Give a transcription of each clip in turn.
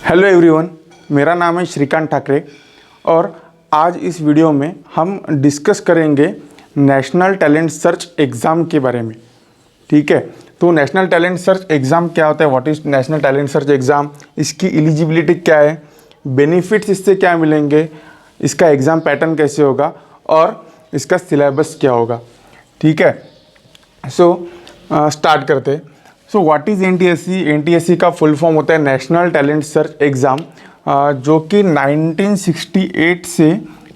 Hello everyone, मेरा नाम है श्रीकांत ठाकरे और आज इस वीडियो में हम डिस्कस करेंगे नेशनल टैलेंट सर्च एग्ज़ाम के बारे में। ठीक है, तो नेशनल टैलेंट सर्च एग्ज़ाम क्या होता है, what is national talent search exam, इसकी एलिजिबिलिटी क्या है, बेनिफिट्स इससे क्या मिलेंगे, इसका एग्ज़ाम पैटर्न कैसे होगा और इसका सिलेबस क्या होगा। ठीक है, सो स्टार्ट करते हैं। So what is NTSC. NTSC का फुल फॉर्म होता है नेशनल टैलेंट सर्च एग्ज़ाम, जो कि 1968 से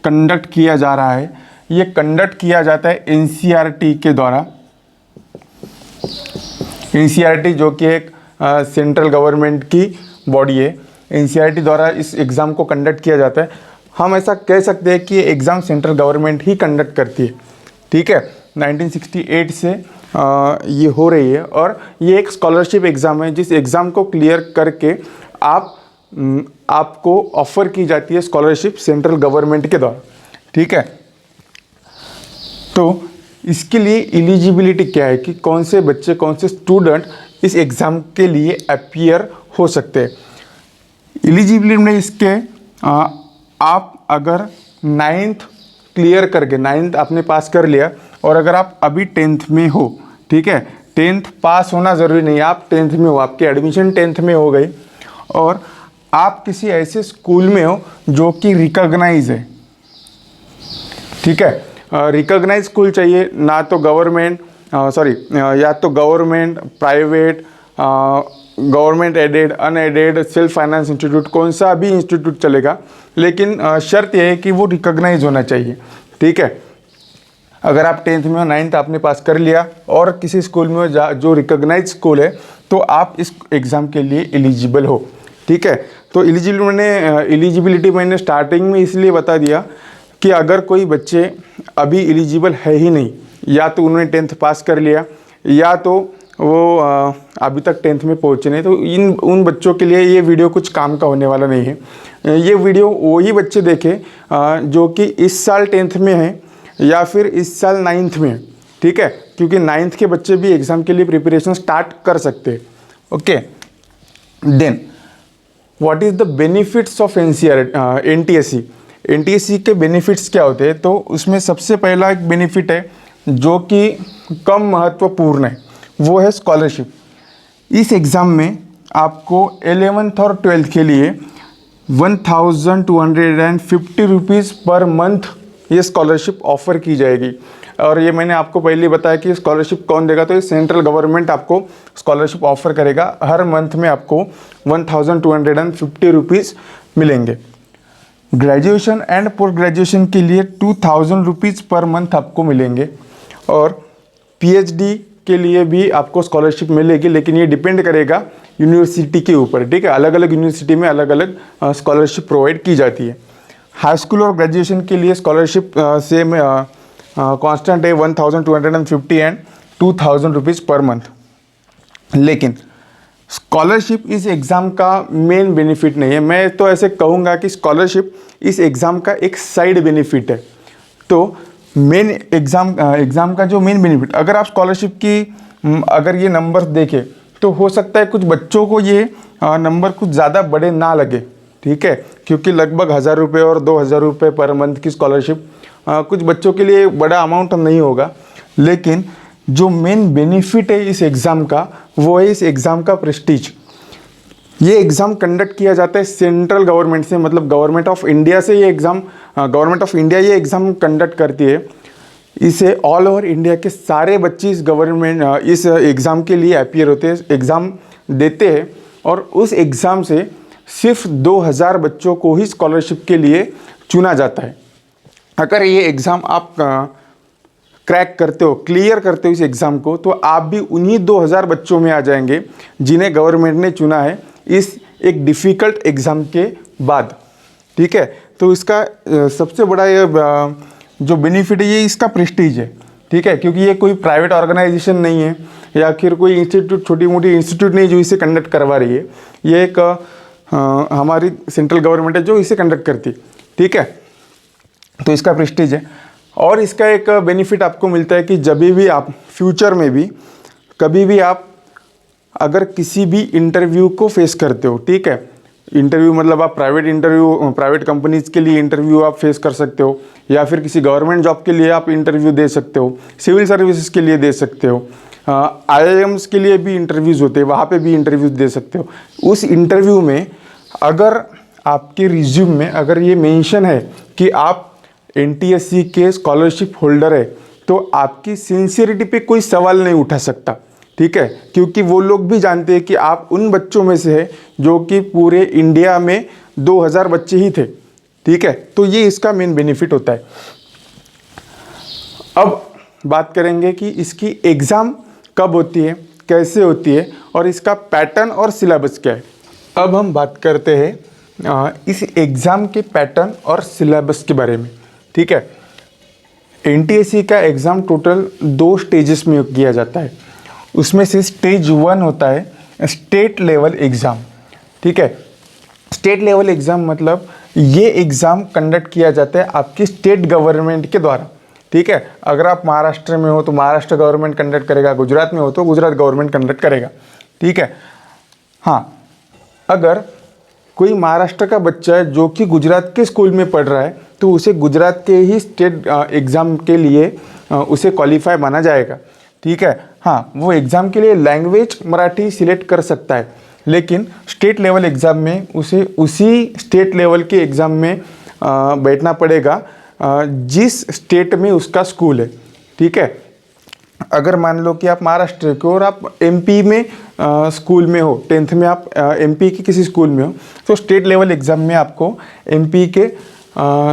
कंडक्ट किया जा रहा है। ये कंडक्ट किया जाता है एनसीईआरटी के द्वारा। एनसीईआरटी जो कि एक सेंट्रल गवर्नमेंट की बॉडी है, एनसीईआरटी द्वारा इस एग्ज़ाम को कंडक्ट किया जाता है। हम ऐसा कह सकते हैं कि ये एग्ज़ाम सेंट्रल गवर्नमेंट ही कंडक्ट करती है। ठीक है, 1968 से ये हो रही है और ये एक स्कॉलरशिप एग्ज़ाम है, जिस एग्ज़ाम को क्लियर करके आपको ऑफ़र की जाती है स्कॉलरशिप सेंट्रल गवर्नमेंट के द्वारा। ठीक है, तो इसके लिए एलिजिबिलिटी क्या है कि कौन से बच्चे, कौन से स्टूडेंट इस एग्ज़ाम के लिए अपीयर हो सकते हैं। एलिजिबिलिटी में इसके आप अगर 9th क्लियर करके 9th आपने पास कर लिया और अगर आप अभी 10th में हो, ठीक है, 10th पास होना ज़रूरी नहीं है, आप 10th में हो, आपकी एडमिशन 10th में हो गई और आप किसी ऐसे स्कूल में हो जो कि रिकॉग्नाइज है। ठीक है, रिकॉग्नाइज स्कूल चाहिए, ना तो गवर्नमेंट या तो government, private, government aided, unaided, self finance institute, कौन सा भी इंस्टीट्यूट चलेगा, लेकिन शर्त यह है कि वो रिकॉग्नाइज होना चाहिए। ठीक है, अगर आप 10th में हो, 9th आपने पास कर लिया और किसी स्कूल में हो जो रिकॉग्नाइज स्कूल है, तो आप इस एग्ज़ाम के लिए एलिजिबल हो। ठीक है, तो एलिजिबिलिटी मैंने स्टार्टिंग में इसलिए बता दिया कि अगर कोई बच्चे अभी एलिजिबल है ही नहीं, या तो उन्होंने 10th पास कर लिया या तो वो अभी तक 10th में पहुँचे नहीं, तो उन बच्चों के लिए ये वीडियो कुछ काम का होने वाला नहीं है। ये वीडियो वही बच्चे देखें जो कि इस साल 10th में हैं या फिर इस साल 9th में है। ठीक है, क्योंकि 9th के बच्चे भी एग्ज़ाम के लिए प्रिपरेशन स्टार्ट कर सकते हैं। Okay, then what is the benefits of NTSC. NTSC के बेनिफिट्स क्या होते हैं, तो उसमें सबसे पहला एक बेनिफिट है जो कि कम महत्वपूर्ण है, वो है स्कॉलरशिप। इस एग्ज़ाम में आपको 11th और 12th के लिए 1250 रुपीज़ पर मंथ ये स्कॉलरशिप ऑफ़र की जाएगी। और ये मैंने आपको पहले ही बताया कि स्कॉलरशिप कौन देगा, तो ये सेंट्रल गवर्नमेंट आपको स्कॉलरशिप ऑफ़र करेगा। हर मंथ में आपको 1250 रुपीज़ मिलेंगे। ग्रेजुएशन एंड पोस्ट ग्रेजुएशन के लिए 2000 रुपीज़ पर मंथ आपको मिलेंगे और पीएचडी के लिए भी आपको स्कॉलरशिप मिलेगी, लेकिन ये डिपेंड करेगा यूनिवर्सिटी के ऊपर। ठीक है, अलग अलग यूनिवर्सिटी में अलग अलग स्कॉलरशिप प्रोवाइड की जाती है। हाई स्कूल और ग्रेजुएशन के लिए स्कॉलरशिप सेम कांस्टेंट है 1250 एंड 2000 रुपीज़ पर मंथ। लेकिन स्कॉलरशिप इस एग्ज़ाम का मेन बेनिफिट नहीं है। मैं तो ऐसे कहूँगा कि स्कॉलरशिप इस एग्ज़ाम का एक साइड बेनिफिट है। तो मेन एग्ज़ाम का जो मेन बेनिफिट, अगर आप स्कॉलरशिप की अगर ये नंबर देखें तो हो सकता है कुछ बच्चों को ये नंबर कुछ ज़्यादा बड़े ना लगे। ठीक है, क्योंकि लगभग 1000 रुपये और 2000 रुपये पर मंथ की स्कॉलरशिप कुछ बच्चों के लिए बड़ा अमाउंट नहीं होगा, लेकिन जो मेन बेनिफिट है इस एग्ज़ाम का, वो है इस एग्ज़ाम का प्रेस्टीज। ये एग्ज़ाम कंडक्ट किया जाता है सेंट्रल गवर्नमेंट से, मतलब गवर्नमेंट ऑफ इंडिया से ये एग्ज़ाम, गवर्नमेंट ऑफ इंडिया ये एग्ज़ाम कंडक्ट करती है। इसे ऑल ओवर इंडिया के सारे बच्चे इस एग्ज़ाम के लिए अपीयर होते हैं, एग्ज़ाम देते हैं और उस एग्ज़ाम से सिर्फ 2000 बच्चों को ही स्कॉलरशिप के लिए चुना जाता है। अगर ये एग्ज़ाम आप क्रैक करते हो, क्लियर करते हो इस एग्ज़ाम को, तो आप भी उन्हीं 2000 बच्चों में आ जाएंगे जिन्हें गवर्नमेंट ने चुना है इस एक डिफ़िकल्ट एग्ज़ाम के बाद। ठीक है, तो इसका सबसे बड़ा ये जो बेनिफिट है ये इसका प्रेस्टीज है। ठीक है, क्योंकि ये कोई प्राइवेट ऑर्गेनाइजेशन नहीं है या फिर कोई इंस्टीट्यूट, छोटी मोटी इंस्टीट्यूट नहीं जो इसे कंडक्ट करवा रही है। ये एक हमारी सेंट्रल गवर्नमेंट है जो इसे कंडक्ट करती है। ठीक है, तो इसका प्रेस्टीज है। और इसका एक बेनिफिट आपको मिलता है कि जब भी आप फ्यूचर में भी कभी भी आप अगर किसी भी इंटरव्यू को फेस करते हो, ठीक है, इंटरव्यू मतलब आप प्राइवेट कंपनीज के लिए इंटरव्यू आप फेस कर सकते हो, या फिर किसी गवर्नमेंट जॉब के लिए आप इंटरव्यू दे सकते हो, सिविल सर्विसेज के लिए दे सकते हो, IIMs के लिए भी इंटरव्यूज़ होते हैं, वहाँ पे भी इंटरव्यूज़ दे सकते हो। उस इंटरव्यू में अगर आपके रिज्यूम में अगर ये मेंशन है कि आप NTSC के स्कॉलरशिप होल्डर है, तो आपकी सिंसियरिटी पे कोई सवाल नहीं उठा सकता, ठीक है, क्योंकि वो लोग भी जानते हैं कि आप उन बच्चों में से है जो कि पूरे इंडिया में 2000 बच्चे ही थे, ठीक है। तो ये इसका मेन बेनिफिट होता है। अब बात करेंगे कि इसकी एग्ज़ाम कब होती है, कैसे होती है, और इसका पैटर्न और सिलेबस क्या है। अब हम बात करते हैं इस एग्ज़ाम के पैटर्न और सिलेबस के बारे में, ठीक है। NTSC का एग्ज़ाम टोटल 2 स्टेजेस में किया जाता है। उसमें से स्टेज 1 होता है स्टेट लेवल एग्ज़ाम, ठीक है। स्टेट लेवल एग्ज़ाम मतलब ये एग्ज़ाम कंडक्ट किया जाता है आपकी स्टेट गवर्नमेंट के द्वारा, ठीक है। अगर आप महाराष्ट्र में हो तो महाराष्ट्र गवर्नमेंट कंडक्ट करेगा, गुजरात में हो तो गुजरात गवर्नमेंट कंडक्ट करेगा, ठीक है। हाँ, अगर कोई महाराष्ट्र का बच्चा है जो कि गुजरात के स्कूल में पढ़ रहा है तो उसे गुजरात के ही स्टेट एग्ज़ाम के लिए उसे क्वालिफाई माना जाएगा, ठीक है। हाँ, वो एग्ज़ाम के लिए लैंग्वेज मराठी सिलेक्ट कर सकता है, लेकिन स्टेट लेवल एग्ज़ाम में उसे उसी स्टेट लेवल के एग्ज़ाम में बैठना पड़ेगा जिस स्टेट में उसका स्कूल है, ठीक है। अगर मान लो कि आप महाराष्ट्र के हो और आप MP में स्कूल में हो, 10th में आप MP के किसी स्कूल में हो, तो स्टेट लेवल एग्ज़ाम में आपको MP के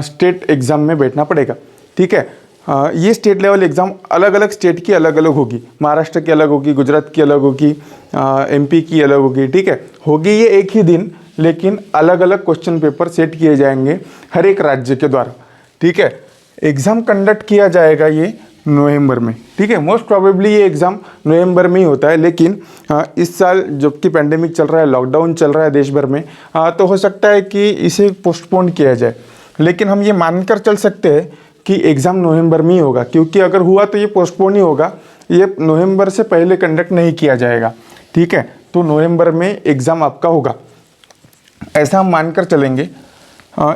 स्टेट एग्ज़ाम में बैठना पड़ेगा, ठीक है। ये स्टेट लेवल एग्ज़ाम अलग अलग स्टेट की अलग अलग होगी, महाराष्ट्र की अलग होगी, गुजरात की अलग होगी, MP की अलग होगी, ठीक है। होगी ये एक ही दिन, लेकिन अलग अलग क्वेश्चन पेपर सेट किए जाएंगे हर एक राज्य के द्वारा, ठीक है। एग्ज़ाम कंडक्ट किया जाएगा ये नवंबर में, ठीक है। मोस्ट प्रोबेबली ये एग्ज़ाम नवंबर में ही होता है, लेकिन इस साल जबकि पेंडेमिक चल रहा है, लॉकडाउन चल रहा है देश भर में, तो हो सकता है कि इसे पोस्टपोन किया जाए, लेकिन हम ये मानकर चल सकते हैं कि एग्ज़ाम नवंबर में ही होगा, क्योंकि अगर हुआ तो ये पोस्टपोन ही होगा, ये नवंबर से पहले कंडक्ट नहीं किया जाएगा, ठीक है। तो नवंबर में एग्ज़ाम आपका होगा, ऐसा हम मानकर चलेंगे।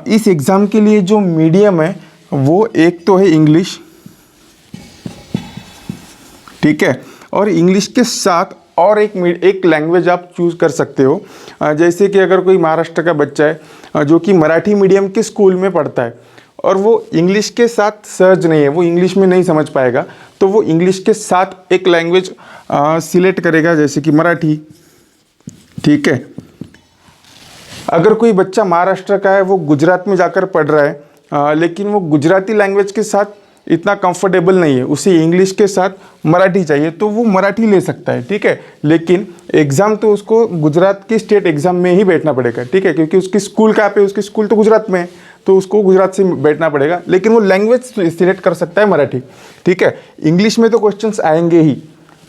इस एग्ज़ाम के लिए जो मीडियम है वो एक तो है इंग्लिश, ठीक है, और इंग्लिश के साथ और एक लैंग्वेज आप चूज़ कर सकते हो। जैसे कि अगर कोई महाराष्ट्र का बच्चा है जो कि मराठी मीडियम के स्कूल में पढ़ता है और वो इंग्लिश के साथ सहज नहीं है, वो इंग्लिश में नहीं समझ पाएगा, तो वो इंग्लिश के साथ एक लैंग्वेज सिलेक्ट करेगा, जैसे कि मराठी, ठीक है। अगर कोई बच्चा महाराष्ट्र का है, वो गुजरात में जाकर पढ़ रहा है, लेकिन वो गुजराती लैंग्वेज के साथ इतना कंफर्टेबल नहीं है, उसे इंग्लिश के साथ मराठी चाहिए, तो वो मराठी ले सकता है, ठीक है। लेकिन एग्ज़ाम तो उसको गुजरात की स्टेट एग्ज़ाम में ही बैठना पड़ेगा, ठीक है, क्योंकि उसकी स्कूल कहाँ पे, उसकी स्कूल तो गुजरात में है, तो उसको गुजरात से बैठना पड़ेगा, लेकिन वो लैंग्वेज सिलेक्ट कर सकता है मराठी, ठीक है। इंग्लिश में तो क्वेश्चंस आएंगे ही,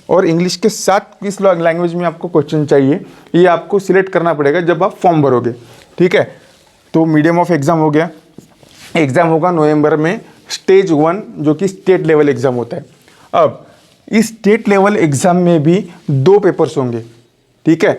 और इंग्लिश के साथ किस लैंग्वेज में आपको क्वेश्चन चाहिए ये आपको सिलेक्ट करना पड़ेगा जब आप फॉर्म भरोगे, ठीक है। तो मीडियम ऑफ एग्ज़ाम हो गया, एग्ज़ाम होगा नवंबर में, स्टेज 1 जो कि स्टेट लेवल एग्ज़ाम होता है। अब इस स्टेट लेवल एग्ज़ाम में भी 2 पेपर्स होंगे, ठीक है,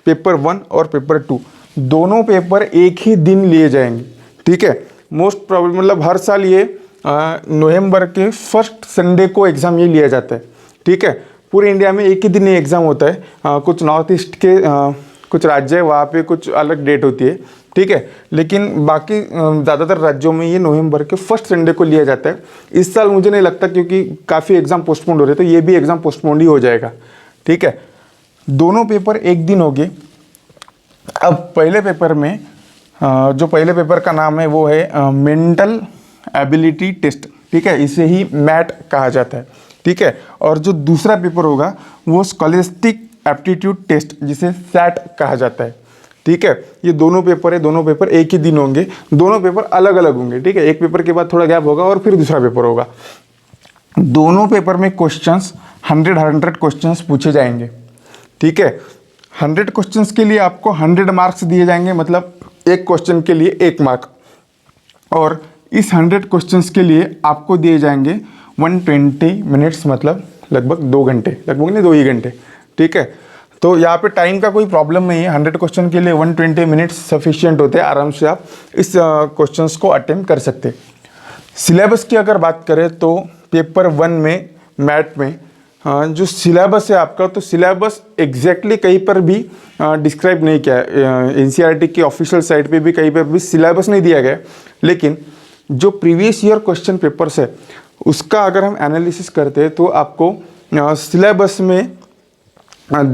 पेपर 1 और पेपर 2, दोनों पेपर एक ही दिन लिए जाएंगे, ठीक है। मोस्ट प्रॉब्लम मतलब हर साल ये नवंबर के फर्स्ट संडे को एग्ज़ाम ये लिया जाता है, ठीक है। पूरे इंडिया में एक ही दिन ये एग्ज़ाम होता है, कुछ नॉर्थ ईस्ट के कुछ राज्य है वहाँ पे कुछ अलग डेट होती है, ठीक है, लेकिन बाकी ज़्यादातर राज्यों में ये नवंबर के फर्स्ट संडे को लिया जाता है। इस साल मुझे नहीं लगता, क्योंकि काफ़ी एग्ज़ाम पोस्टपोन्ड हो रहे, तो ये भी एग्ज़ाम पोस्टपोन्ड ही हो जाएगा, ठीक है। दोनों पेपर एक दिन हो गए। अब पहले पेपर में जो पहले पेपर का नाम है वो है मेंटल एबिलिटी टेस्ट, ठीक है, इसे ही मैट कहा जाता है, ठीक है। और जो दूसरा पेपर होगा वो स्कॉलस्टिक एप्टीट्यूड टेस्ट, जिसे सैट कहा जाता है, ठीक है। ये दोनों पेपर है, दोनों पेपर एक ही दिन होंगे, दोनों पेपर अलग अलग होंगे, ठीक है। एक पेपर के बाद थोड़ा गैप होगा और फिर दूसरा पेपर होगा। दोनों पेपर में क्वेश्चंस 100 क्वेश्चंस पूछे जाएंगे, ठीक है। 100 क्वेश्चंस के लिए आपको 100 मार्क्स दिए जाएंगे, मतलब एक क्वेश्चन के लिए 1 मार्क, और इस 100 क्वेश्चंस के लिए आपको दिए जाएंगे 120 मिनट्स, मतलब लगभग 2 घंटे, लगभग नहीं 2 ही घंटे, ठीक है। तो यहाँ पे टाइम का कोई प्रॉब्लम नहीं है, 100 क्वेश्चन के लिए 120 मिनट्स सफिशिएंट होते हैं, आराम से आप इस क्वेश्चंस को अटेम्प्ट कर सकते हैं। सिलेबस की अगर बात करें तो पेपर 1 में मैथ में जो सिलेबस है आपका, तो सिलेबस एग्जैक्टली कहीं पर भी डिस्क्राइब नहीं किया है, एनसीईआरटी की ऑफिशियल साइट पे भी कहीं पर भी सिलेबस नहीं दिया गया है। लेकिन जो प्रीवियस ईयर क्वेश्चन पेपर्स है उसका अगर हम एनालिसिस करते हैं तो आपको सिलेबस में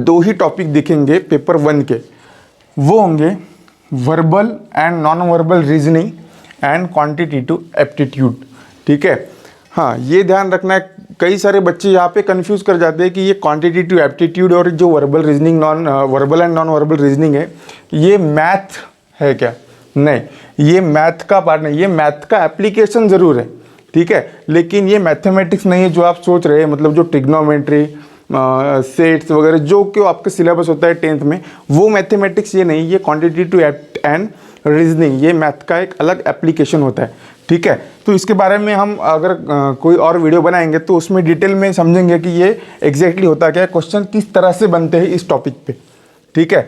2 ही टॉपिक दिखेंगे पेपर 1 के, वो होंगे verbal and non verbal reasoning and quantitative aptitude. ठीक है, हाँ ये ध्यान रखना है, कई सारे बच्चे यहाँ पे कंफ्यूज कर जाते हैं कि ये क्वांटिटेटिव एप्टीट्यूड और जो verbal reasoning verbal and non verbal reasoning है ये मैथ है क्या? नहीं, ये मैथ का पार्ट नहीं, ये मैथ का एप्लीकेशन ज़रूर है। ठीक है, लेकिन ये मैथमेटिक्स नहीं है जो आप सोच रहे हैं, मतलब जो ट्रिग्नोमेट्री सेट्स वगैरह जो कि आपका सिलेबस होता है 10th में, वो मैथमेटिक्स ये नहीं, ये क्वांटिटेटिव एंड रीजनिंग, ये मैथ का एक अलग एप्लीकेशन होता है। ठीक है, तो इसके बारे में हम अगर कोई और वीडियो बनाएंगे तो उसमें डिटेल में समझेंगे कि ये एग्जैक्टली होता क्या है, क्वेश्चन किस तरह से बनते हैं इस टॉपिक पे। ठीक है,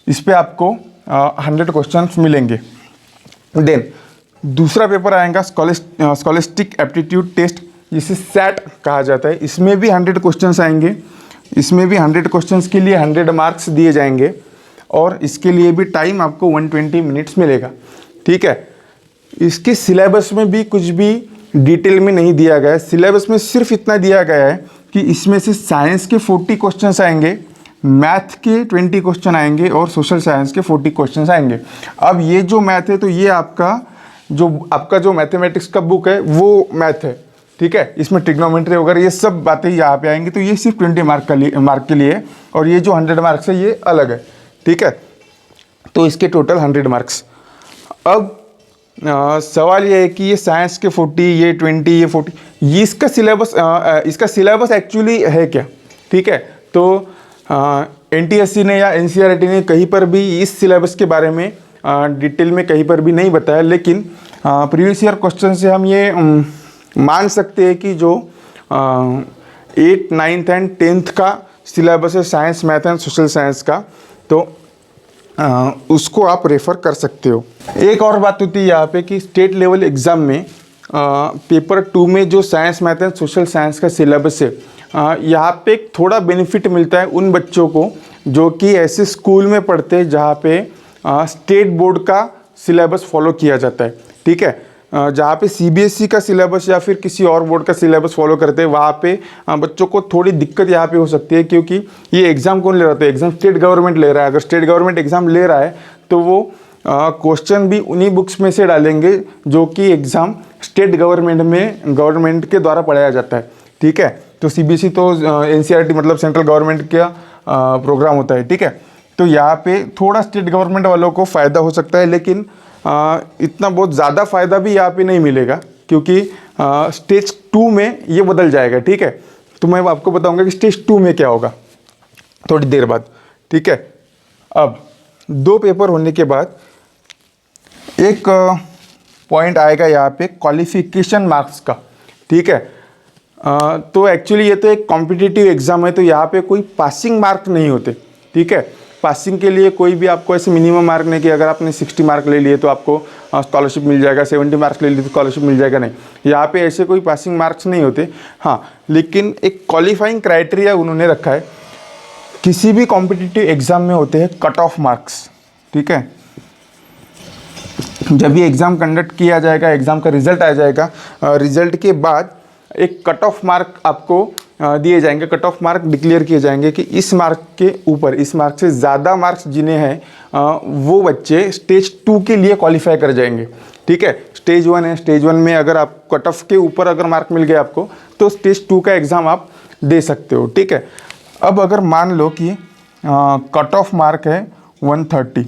इस पे आपको 100 क्वेश्चन मिलेंगे। देन दूसरा पेपर आएगा स्कॉलिस्टिक एप्टीट्यूड टेस्ट, जिसे सेट कहा जाता है। इसमें भी 100 क्वेश्चंस आएंगे, इसमें भी 100 क्वेश्चंस के लिए 100 मार्क्स दिए जाएंगे और इसके लिए भी टाइम आपको 120 मिनट्स मिलेगा। ठीक है, इसके सिलेबस में भी कुछ भी डिटेल में नहीं दिया गया है, सिलेबस में सिर्फ इतना दिया गया है कि इसमें से साइंस के 40 क्वेश्चंस आएंगे, मैथ के 20 क्वेश्चन आएंगे और सोशल साइंस के 40 क्वेश्चंस आएंगे। अब ये जो मैथ है तो ये आपका जो मैथमेटिक्स का बुक है वो मैथ है। ठीक है, इसमें ट्रिग्नोमेट्री वगैरह ये सब बातें यहाँ पे आएंगी, तो ये सिर्फ 20 मार्क के लिए और ये जो 100 मार्क्स है ये अलग है। ठीक है, तो इसके टोटल 100 मार्क्स। अब सवाल ये है कि ये साइंस के 40, ये 20, ये 40, ये इसका सिलेबस एक्चुअली है क्या? ठीक है, तो एनटीएससी ने या एनसीईआरटी ने कहीं पर भी इस सिलेबस के बारे में डिटेल में कहीं पर भी नहीं बताया, लेकिन प्रीवियस ईयर क्वेश्चन से हम ये मान सकते हैं कि जो 8th, 9th एंड 10th का सिलेबस है science, math and social science का, तो उसको आप रेफ़र कर सकते हो। एक और बात होती है यहाँ पे कि स्टेट लेवल एग्ज़ाम में पेपर 2 में जो science, math and social science का सिलेबस है, यहाँ पे एक थोड़ा बेनिफिट मिलता है उन बच्चों को जो कि ऐसे स्कूल में पढ़ते हैं जहाँ पे स्टेट बोर्ड का सिलेबस फॉलो किया जाता है। ठीक है, जहाँ पे सीबीएसई का सिलेबस या फिर किसी और बोर्ड का सिलेबस फॉलो करते हैं, वहाँ पे बच्चों को थोड़ी दिक्कत यहाँ पे हो सकती है, क्योंकि ये एग्ज़ाम कौन ले रहा था? एग्ज़ाम स्टेट गवर्नमेंट ले रहा है। अगर स्टेट गवर्नमेंट एग्ज़ाम ले रहा है तो वो क्वेश्चन भी उन्हीं बुक्स में से डालेंगे जो कि एग्ज़ाम स्टेट गवर्नमेंट के द्वारा पढ़ाया जाता है। ठीक है, तो सीबीएसई तो एनसीईआरटी मतलब सेंट्रल गवर्नमेंट का प्रोग्राम होता है। ठीक है, तो यहाँ पे थोड़ा स्टेट गवर्नमेंट वालों को फ़ायदा हो सकता है, लेकिन इतना बहुत ज़्यादा फ़ायदा भी यहाँ पे नहीं मिलेगा, क्योंकि स्टेज 2 में ये बदल जाएगा। ठीक है, तो मैं आपको बताऊंगा कि स्टेज 2 में क्या होगा थोड़ी देर बाद। ठीक है, अब 2 पेपर होने के बाद एक पॉइंट आएगा यहाँ पे क्वालिफिकेशन मार्क्स का। ठीक है, तो एक्चुअली ये तो एक कॉम्पिटिटिव एग्ज़ाम है, तो यहाँ पे कोई पासिंग मार्क नहीं होते। ठीक है, पासिंग के लिए कोई भी आपको ऐसे मिनिमम मार्क नहीं कि अगर आपने 60 मार्क ले लिए तो आपको स्कॉलरशिप मिल जाएगा, 70 मार्क्स ले लिए तो स्कॉलरशिप मिल जाएगा, नहीं, यहाँ पे ऐसे कोई पासिंग मार्क्स नहीं होते। हाँ, लेकिन एक क्वालिफाइंग क्राइटेरिया उन्होंने रखा है, किसी भी कॉम्पिटिटिव एग्ज़ाम में होते हैं कट ऑफ मार्क्स। ठीक है, जब भी एग्ज़ाम कंडक्ट किया जाएगा, एग्ज़ाम का रिजल्ट आ जाएगा, रिजल्ट के बाद एक कट ऑफ मार्क आपको दिए जाएंगे, कट ऑफ मार्क डिक्लेयर किए जाएंगे कि इस मार्क के ऊपर, इस मार्क से ज़्यादा मार्क्स जिन्हें हैं वो बच्चे स्टेज 2 के लिए क्वालिफाई कर जाएंगे। ठीक है, स्टेज 1 है, स्टेज 1 में अगर आप कट ऑफ के ऊपर अगर मार्क मिल गए आपको तो स्टेज 2 का एग्ज़ाम आप दे सकते हो। ठीक है, अब अगर मान लो कि कट ऑफ मार्क है 130,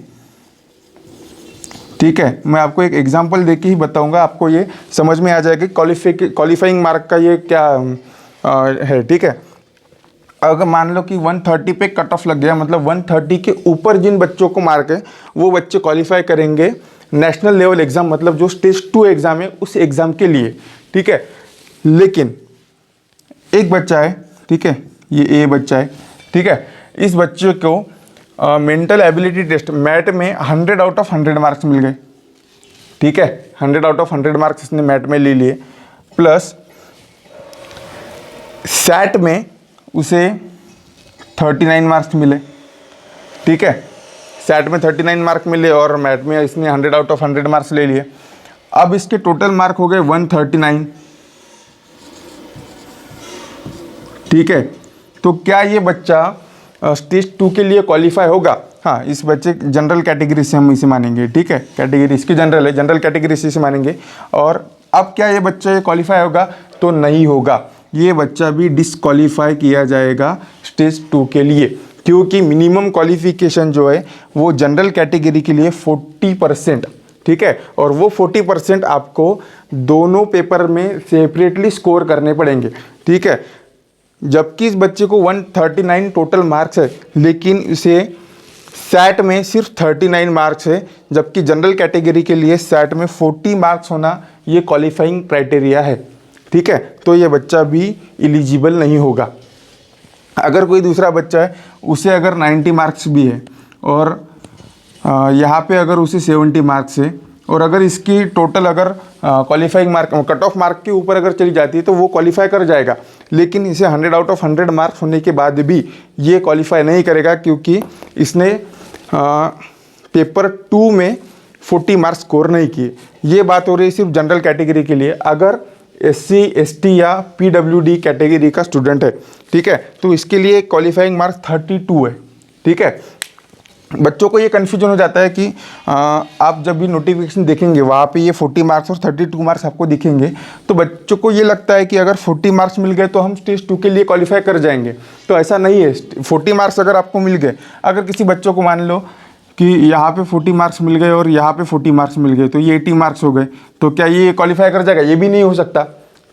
ठीक है, मैं आपको एक एग्जांपल देके ही बताऊंगा, आपको ये समझ में आ जाएगा क्वालिफाइंग मार्क का ये क्या है। ठीक है, अगर मान लो कि 130 पे कट ऑफ लग गया, मतलब 130 के ऊपर जिन बच्चों को मार्क है वो बच्चे क्वालिफाई करेंगे नेशनल लेवल एग्ज़ाम, मतलब जो स्टेज 2 एग्ज़ाम है उस एग्ज़ाम के लिए। ठीक है, लेकिन एक बच्चा है, ठीक है, ये ए बच्चा है, ठीक है, इस बच्चे को मेंटल एबिलिटी टेस्ट मैट में 100 आउट ऑफ 100 मार्क्स मिल गए, ठीक है, 100 आउट ऑफ 100 मार्क्स इसने मैट में ले लिए, प्लस सैट में उसे 39 मार्क्स मिले, ठीक है, सैट में 39 मार्क मिले और मैट में इसने 100 आउट ऑफ 100 मार्क्स ले लिए। अब इसके टोटल मार्क हो गए 139, ठीक है। तो क्या ये बच्चा स्टेज 2 के लिए क्वालिफाई होगा? हाँ, इस बच्चे जनरल कैटेगरी से हम इसे मानेंगे, ठीक है, कैटेगरी इसकी जनरल है, जनरल कैटेगरी से इसे मानेंगे। और अब क्या ये बच्चा ये क्वालिफाई होगा? तो नहीं होगा, ये बच्चा भी डिसक्वालीफाई किया जाएगा स्टेज 2 के लिए, क्योंकि मिनिमम क्वालिफिकेशन जो है वो जनरल कैटेगरी के लिए 40%, ठीक है, और वो 40% आपको दोनों पेपर में सेपरेटली स्कोर करने पड़ेंगे, ठीक है। जबकि इस बच्चे को 139 टोटल मार्क्स है, लेकिन इसे सैट में सिर्फ 39 मार्क्स है, जबकि जनरल कैटेगरी के लिए सैट में 40 मार्क्स होना ये क्वालिफाइंग क्राइटेरिया है, ठीक है। तो ये बच्चा भी एलिजिबल नहीं होगा। अगर कोई दूसरा बच्चा है, उसे अगर 90 मार्क्स भी है और यहाँ पे अगर उसे 70 मार्क्स है, और अगर इसकी टोटल अगर qualifying mark cut off mark के ऊपर अगर चली जाती है तो वो क्वालिफाई कर जाएगा, लेकिन इसे 100 आउट ऑफ 100 मार्क्स होने के बाद भी ये क्वालिफाई नहीं करेगा, क्योंकि इसने पेपर 2 में 40 मार्क्स स्कोर नहीं किए। ये बात हो रही है सिर्फ जनरल कैटेगरी के लिए। अगर SC ST या PWD कैटेगरी का स्टूडेंट है, ठीक है, तो इसके लिए क्वालिफाइंग मार्क्स 32 है, ठीक है। बच्चों को ये कन्फ्यूजन हो जाता है कि आप जब भी नोटिफिकेशन देखेंगे वहाँ पे ये 40 मार्क्स और 32 मार्क्स आपको दिखेंगे, तो बच्चों को ये लगता है कि अगर 40 मार्क्स मिल गए तो हम स्टेज 2 के लिए क्वालिफाई कर जाएंगे। तो ऐसा नहीं है। 40 मार्क्स अगर आपको मिल गए, अगर किसी बच्चों को मान लो कि यहाँ पे 40 मार्क्स मिल गए और यहाँ पे 40 मार्क्स मिल गए, तो ये 80 मार्क्स हो गए, तो क्या ये क्वालिफाई कर जाएगा? ये भी नहीं हो सकता,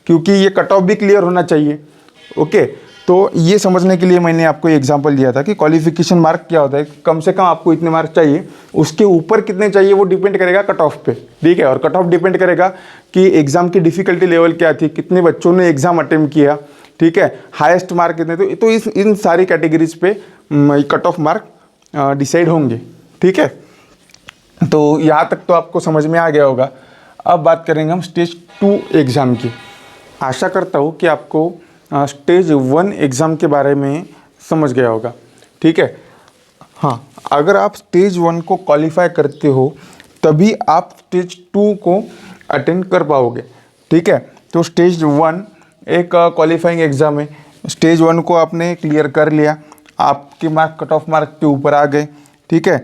क्योंकि ये कट ऑफ भी क्लियर होना चाहिए। ओके, तो ये समझने के लिए मैंने आपको एग्जांपल दिया था कि क्वालिफिकेशन मार्क क्या होता है। कम से कम आपको इतने मार्क्स चाहिए, उसके ऊपर कितने चाहिए वो डिपेंड करेगा कट ऑफ पे, ठीक है। और कट ऑफ डिपेंड करेगा कि एग्ज़ाम की डिफ़िकल्टी लेवल क्या थी, कितने बच्चों ने एग्ज़ाम अटेम्प्ट किया, ठीक है, हाईएस्ट मार्क कितने। तो इन सारी कैटेगरीज पे कट ऑफ मार्क डिसाइड होंगे, ठीक है। तो यहाँ तक तो आपको समझ में आ गया होगा। अब बात करेंगे हम स्टेज 2 एग्ज़ाम की। आशा करता हूँ कि आपको स्टेज 1 एग्ज़ाम के बारे में समझ गया होगा, ठीक है। हाँ, अगर आप स्टेज 1 को क्वालिफाई करते हो तभी आप स्टेज 2 को अटेंड कर पाओगे, ठीक है। तो स्टेज 1 एक क्वालिफाइंग एग्ज़ाम है। स्टेज 1 को आपने क्लियर कर लिया, आपके मार्क कट ऑफ मार्क के ऊपर आ गए, ठीक है,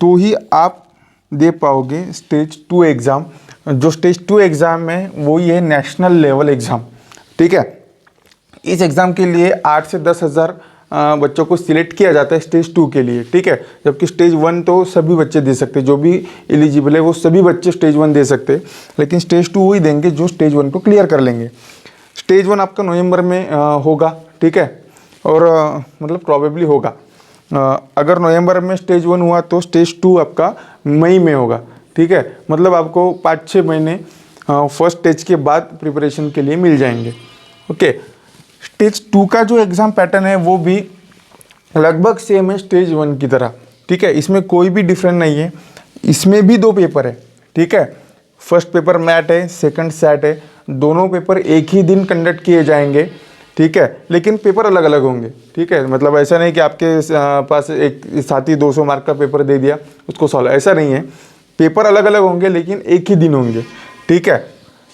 तो ही आप दे पाओगे स्टेज 2 एग्ज़ाम। जो स्टेज 2 एग्ज़ाम है वो ये नेशनल लेवल एग्ज़ाम, ठीक है। इस एग्ज़ाम के लिए 8 से 10 हज़ार बच्चों को सिलेक्ट किया जाता है स्टेज 2 के लिए, ठीक है। जबकि स्टेज 1 तो सभी बच्चे दे सकते हैं, जो भी एलिजिबल है वो सभी बच्चे स्टेज 1 दे सकते हैं, लेकिन स्टेज 2 वही देंगे जो स्टेज 1 को क्लियर कर लेंगे। स्टेज 1 आपका नवंबर में होगा, ठीक है, और मतलब प्रॉबेबली होगा। अगर नवंबर में स्टेज 1 हुआ तो स्टेज 2 आपका मई में होगा, ठीक है। मतलब आपको 5-6 महीने फर्स्ट स्टेज के बाद प्रिपरेशन के लिए मिल जाएंगे। ओके, स्टेज 2 का जो एग्ज़ाम पैटर्न है वो भी लगभग सेम है स्टेज 1 की तरह, ठीक है। इसमें कोई भी डिफरेंट नहीं है। इसमें भी 2 पेपर है, ठीक है। फर्स्ट पेपर मैट है, सेकंड सैट है। दोनों पेपर एक ही दिन कंडक्ट किए जाएंगे, ठीक है, लेकिन पेपर अलग अलग होंगे, ठीक है। मतलब ऐसा नहीं कि आपके पास एक साथ ही 200 मार्क का पेपर दे दिया उसको सॉल्व, ऐसा नहीं है। पेपर अलग अलग होंगे लेकिन एक ही दिन होंगे, ठीक है।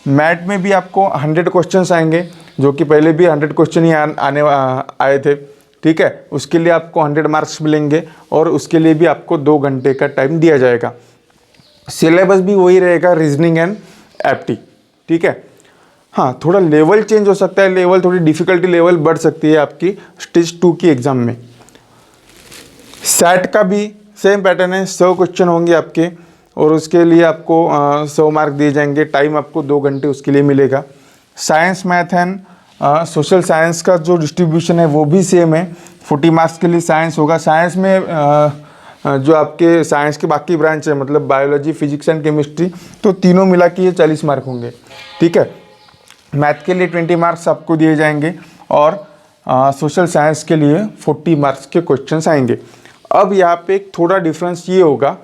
मैट में भी आपको 100 क्वेश्चंस आएंगे, जो कि पहले भी 100 क्वेश्चन ही आए थे, ठीक है। उसके लिए आपको 100 मार्क्स मिलेंगे और उसके लिए भी आपको 2 घंटे का टाइम दिया जाएगा। सिलेबस भी वही रहेगा, रीजनिंग एंड एप्टी, ठीक है। हाँ, थोड़ा लेवल चेंज हो सकता है, लेवल थोड़ी डिफ़िकल्टी लेवल बढ़ सकती है आपकी स्टेज 2 की एग्ज़ाम में। सैट का भी सेम पैटर्न है, 100 क्वेश्चन होंगे आपके और उसके लिए आपको 100 मार्क दिए जाएंगे। टाइम आपको 2 घंटे उसके लिए मिलेगा। Science, math and social science का जो डिस्ट्रीब्यूशन है वो भी सेम है। 40 मार्क्स के लिए साइंस होगा। साइंस में जो आपके साइंस के बाकी ब्रांच है, मतलब बायोलॉजी, फिजिक्स एंड केमिस्ट्री, तो तीनों मिला के ये 40 मार्क होंगे, ठीक है। मैथ के लिए 20 मार्क्स आपको दिए जाएंगे और सोशल साइंस के लिए 40 मार्क्स के क्वेश्चंस आएंगे। अब यहाँ पे एक थोड़ा डिफरेंस ये होगा,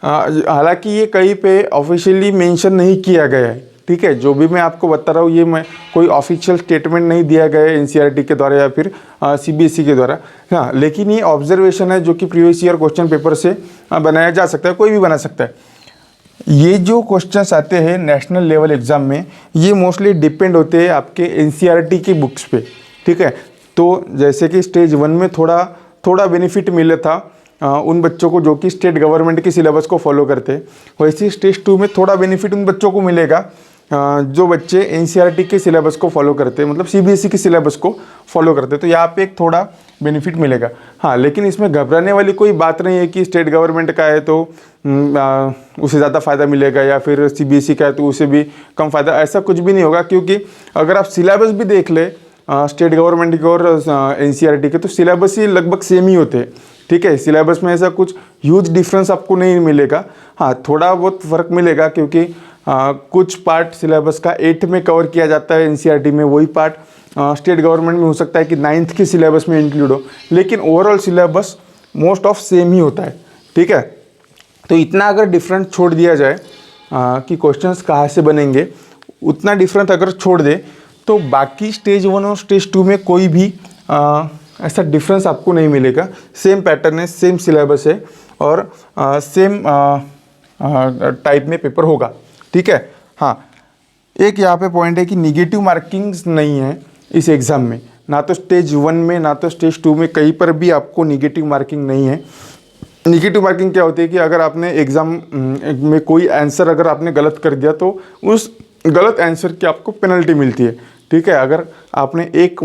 हालांकि ये कहीं पे ऑफिशियली मेंशन नहीं किया गया है, ठीक है, जो भी मैं आपको बता रहा हूँ ये मैं कोई ऑफिशियल स्टेटमेंट नहीं दिया गया है एनसीईआरटी के द्वारा या फिर सीबीएसई के द्वारा। हाँ, लेकिन ये ऑब्जर्वेशन है जो कि प्रीवियस ईयर क्वेश्चन पेपर से बनाया जा सकता है, कोई भी बना सकता है। ये जो क्वेश्चंस आते हैं नेशनल लेवल एग्जाम में, ये मोस्टली डिपेंड होते हैं आपके एनसीईआरटी की बुक्स पे, ठीक है। तो जैसे कि स्टेज 1 में थोड़ा बेनिफिट मिला था उन बच्चों को जो कि स्टेट गवर्नमेंट की सिलेबस को फॉलो करते हैं, वैसे ही स्टेज 2 में थोड़ा बेनिफिट उन बच्चों को मिलेगा जो बच्चे एनसीईआरटी के सिलेबस को फॉलो करते हैं, मतलब सीबीएसई के सिलेबस को फॉलो करते हैं, तो यहाँ पे एक थोड़ा बेनिफिट मिलेगा। हाँ, लेकिन इसमें घबराने वाली कोई बात नहीं है कि स्टेट गवर्नमेंट का है तो उसे ज़्यादा फ़ायदा मिलेगा या फिर सीबीएसई का है तो उसे भी कम फ़ायदा, ऐसा कुछ भी नहीं होगा। क्योंकि अगर आप सिलेबस भी देख ले स्टेट गवर्नमेंट के और एनसीईआरटी के, तो सिलेबस ही लगभग सेम ही होते हैं, ठीक है। सिलेबस में ऐसा कुछ ह्यूज डिफरेंस आपको नहीं मिलेगा। हाँ, थोड़ा बहुत फ़र्क मिलेगा क्योंकि कुछ पार्ट सिलेबस का 8th में कवर किया जाता है एनसीईआरटी में, वही पार्ट स्टेट गवर्नमेंट में हो सकता है कि 9th के सिलेबस में इंक्लूड हो, लेकिन overall syllabus most of same ही होता है, ठीक है। तो इतना अगर डिफरेंस छोड़ दिया जाए कि क्वेश्चंस कहाँ से बनेंगे, उतना डिफरेंस अगर छोड़ दे तो बाकी स्टेज 1 और स्टेज 2 में कोई भी ऐसा डिफरेंस आपको नहीं मिलेगा। सेम पैटर्न है, सेम सिलेबस है और सेम टाइप में पेपर होगा, ठीक है। हाँ, एक यहाँ पे पॉइंट है कि निगेटिव मार्किंग्स नहीं है इस एग्ज़ाम में, ना तो स्टेज 1 में ना तो स्टेज 2 में, कहीं पर भी आपको निगेटिव मार्किंग नहीं है। निगेटिव मार्किंग क्या होती है कि अगर आपने एग्ज़ाम में कोई आंसर अगर आपने गलत कर दिया तो उस गलत आंसर की आपको पेनल्टी मिलती है, ठीक है। अगर आपने 1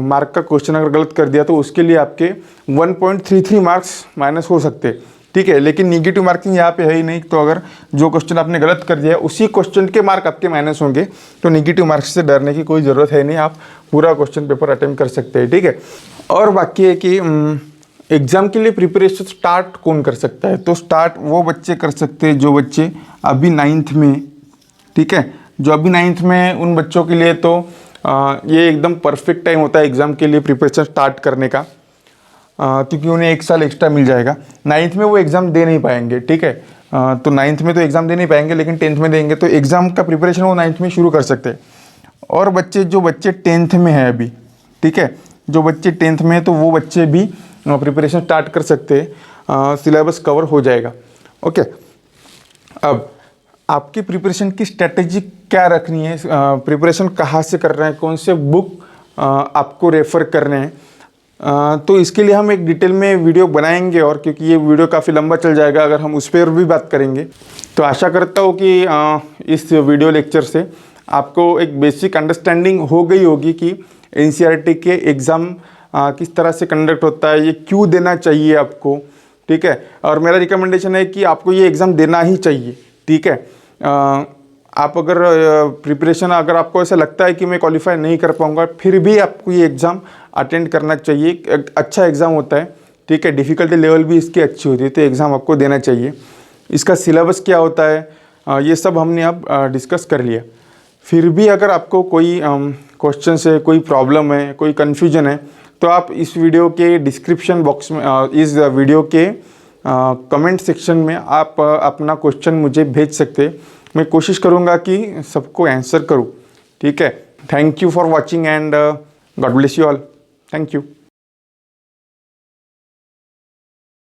मार्क का क्वेश्चन अगर गलत कर दिया तो उसके लिए आपके 1.33 मार्क्स माइनस हो सकते हैं, ठीक है। लेकिन निगेटिव मार्किंग यहाँ पे है ही नहीं, तो अगर जो क्वेश्चन आपने गलत कर दिया उसी क्वेश्चन के मार्क आपके माइनस होंगे, तो निगेटिव मार्क्स से डरने की कोई ज़रूरत है नहीं, आप पूरा क्वेश्चन पेपर अटेम्प्ट कर सकते हैं, ठीक है। और बाकी है कि एग्ज़ाम के लिए प्रिपरेशन स्टार्ट कौन कर सकता है, तो स्टार्ट वो बच्चे कर सकते हैं जो बच्चे अभी 9th में, ठीक है, जो अभी 9th में, उन बच्चों के लिए तो ये एकदम परफेक्ट टाइम होता है एग्ज़ाम के लिए प्रिपरेशन स्टार्ट करने का, क्योंकि उन्हें 1 साल एक्स्ट्रा मिल जाएगा। 9th में वो एग्ज़ाम दे नहीं पाएंगे, ठीक है, तो 9th में तो एग्ज़ाम दे नहीं पाएंगे, लेकिन 10th में देंगे, तो एग्ज़ाम का प्रिपरेशन वो 9th में शुरू कर सकते हैं। और जो बच्चे 10th में हैं अभी, ठीक है, जो बच्चे 10th में हैं तो वो बच्चे भी प्रिपरेशन स्टार्ट कर सकते हैं, सिलेबस कवर हो जाएगा, ओके। अब आपकी प्रिपरेशन की स्ट्रेटजी क्या रखनी है, प्रिपरेशन कहाँ से कर रहे हैं, कौन से बुक आपको रेफ़र करने हैं, तो इसके लिए हम एक डिटेल में वीडियो बनाएंगे, और क्योंकि ये वीडियो काफ़ी लंबा चल जाएगा अगर हम उस पर भी बात करेंगे, तो आशा करता हूँ कि इस वीडियो लेक्चर से आपको एक बेसिक अंडरस्टैंडिंग हो गई होगी कि एनसीईआरटी के एग्ज़ाम किस तरह से कंडक्ट होता है, ये क्यों देना चाहिए आपको, ठीक है। और मेरा रिकमेंडेशन है कि आपको ये एग्ज़ाम देना ही चाहिए, ठीक है। आप अगर प्रिपरेशन अगर आपको ऐसा लगता है कि मैं क्वालिफाई नहीं कर पाऊँगा, फिर भी आपको ये एग्ज़ाम अटेंड करना चाहिए। एक अच्छा एग्ज़ाम होता है, ठीक है, डिफ़िकल्टी लेवल भी इसकी अच्छी होती है, तो एग्ज़ाम आपको देना चाहिए। इसका सिलेबस क्या होता है, ये सब हमने अब डिस्कस कर लिया। फिर भी अगर आपको कोई क्वेश्चन है, कोई प्रॉब्लम है, कोई कन्फ्यूजन है, तो आप इस वीडियो के डिस्क्रिप्शन बॉक्स में, इस वीडियो के कमेंट सेक्शन में आप अपना क्वेश्चन मुझे भेज सकते हैं। मैं कोशिश करूँगा कि सबको आंसर करूँ, ठीक है। Thank you for watching and God bless you all. Thank you.